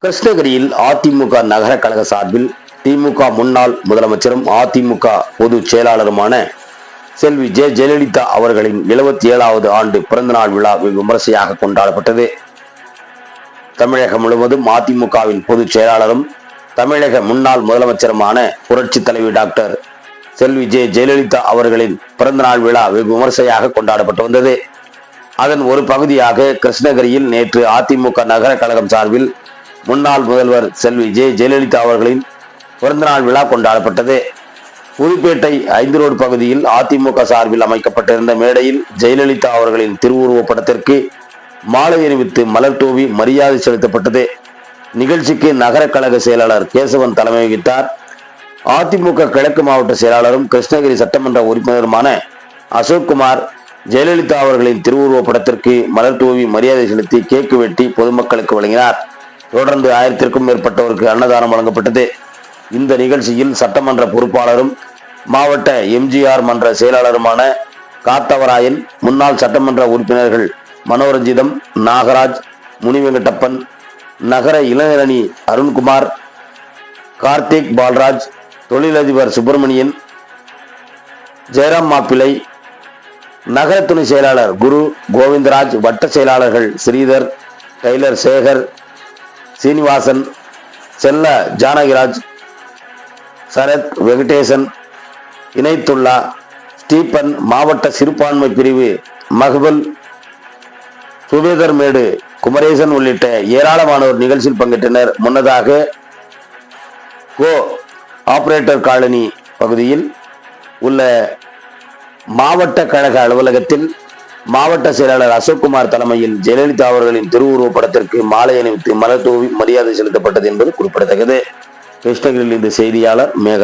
கிருஷ்ணகிரியில் அதிமுக நகர கழக சார்பில் திமுக முன்னாள் முதலமைச்சரும் அதிமுக பொதுச் செயலாளருமான செல்வி ஜெயலலிதா அவர்களின் 77வது ஆண்டு பிறந்தநாள் விழா விமரிசையாக கொண்டாடப்பட்டது. தமிழகம் முழுவதும் அதிமுகவின் பொதுச் செயலாளரும் தமிழக முன்னாள் முதலமைச்சருமான புரட்சி தலைவி டாக்டர் செல்வி ஜெயலலிதா அவர்களின் பிறந்தநாள் விழா வெகு விமரிசையாக கொண்டாடப்பட்டு வந்தது. அதன் ஒரு பகுதியாக கிருஷ்ணகிரியில் நேற்று அதிமுக நகர கழகம் சார்பில் முன்னாள் முதல்வர் செல்வி ஜெயலலிதா அவர்களின் பிறந்தநாள் விழா கொண்டாடப்பட்டது. புதுப்பேட்டை 5 ரோடு பகுதியில் அதிமுக சார்பில் அமைக்கப்பட்டிருந்த மேடையில் ஜெயலலிதா அவர்களின் திருவுருவப் படத்திற்கு மாலை அணிவித்து மலர் தூவி மரியாதை செலுத்தப்பட்டது. நிகழ்ச்சிக்கு நகர கழக செயலாளர் கேசவன் தலைமை வகித்தார். அதிமுக கிழக்கு மாவட்ட செயலாளரும் கிருஷ்ணகிரி சட்டமன்ற உறுப்பினருமான அசோக்குமார் ஜெயலலிதா அவர்களின் திருவுருவப் படத்திற்கு மலர் தூவி மரியாதை செலுத்தி கேக்கு வெட்டி பொதுமக்களுக்கு வழங்கினார். தொடர்ந்து 1000க்கும் மேற்பட்டோருக்கு அன்னதானம் வழங்கப்பட்டது. இந்த நிகழ்ச்சியில் சட்டமன்ற பொறுப்பாளரும் மாவட்ட எம்ஜிஆர் மன்ற செயலாளருமான காத்தவராயன், முன்னாள் சட்டமன்ற உறுப்பினர்கள் மனோரஞ்சிதம், நாகராஜ், முனிவெங்கடப்பன், நகர இளைஞரணி அருண்குமார், கார்த்திக் பால்ராஜ், தொழிலதிபர் சுப்பிரமணியன், ஜெயராம் மாப்பிள்ளை, நகர துணை செயலாளர் குரு கோவிந்தராஜ், வட்ட செயலாளர்கள் ஸ்ரீதர், டெய்லர் சேகர், சீனிவாசன், செல்ல ஜானகிராஜ், சரத், வெங்கடேசன், இணைத்துல்லா, ஸ்டீபன், மாவட்ட சிறுபான்மை பிரிவு மகபல், சுபேதர் மேடு, குமரேசன் உள்ளிட்ட ஏராளமானோர் நிகழ்ச்சியில் பங்கேற்றனர். முன்னதாக கோ ஆபரேட்டர் காலனி பகுதியில் உள்ள மாவட்ட கழக அலுவலகத்தில் மாவட்ட செயலாளர் அசோக்குமார் தலைமையில் ஜெயலலிதா அவர்களின் திருவுருவப் படத்திற்கு மாலை அணிவித்து மலர் தூவி மரியாதை செலுத்தப்பட்டது என்பது குறிப்பிடத்தக்கது. கிருஷ்ணகிரியில் இந்த செய்தியாளர் மேக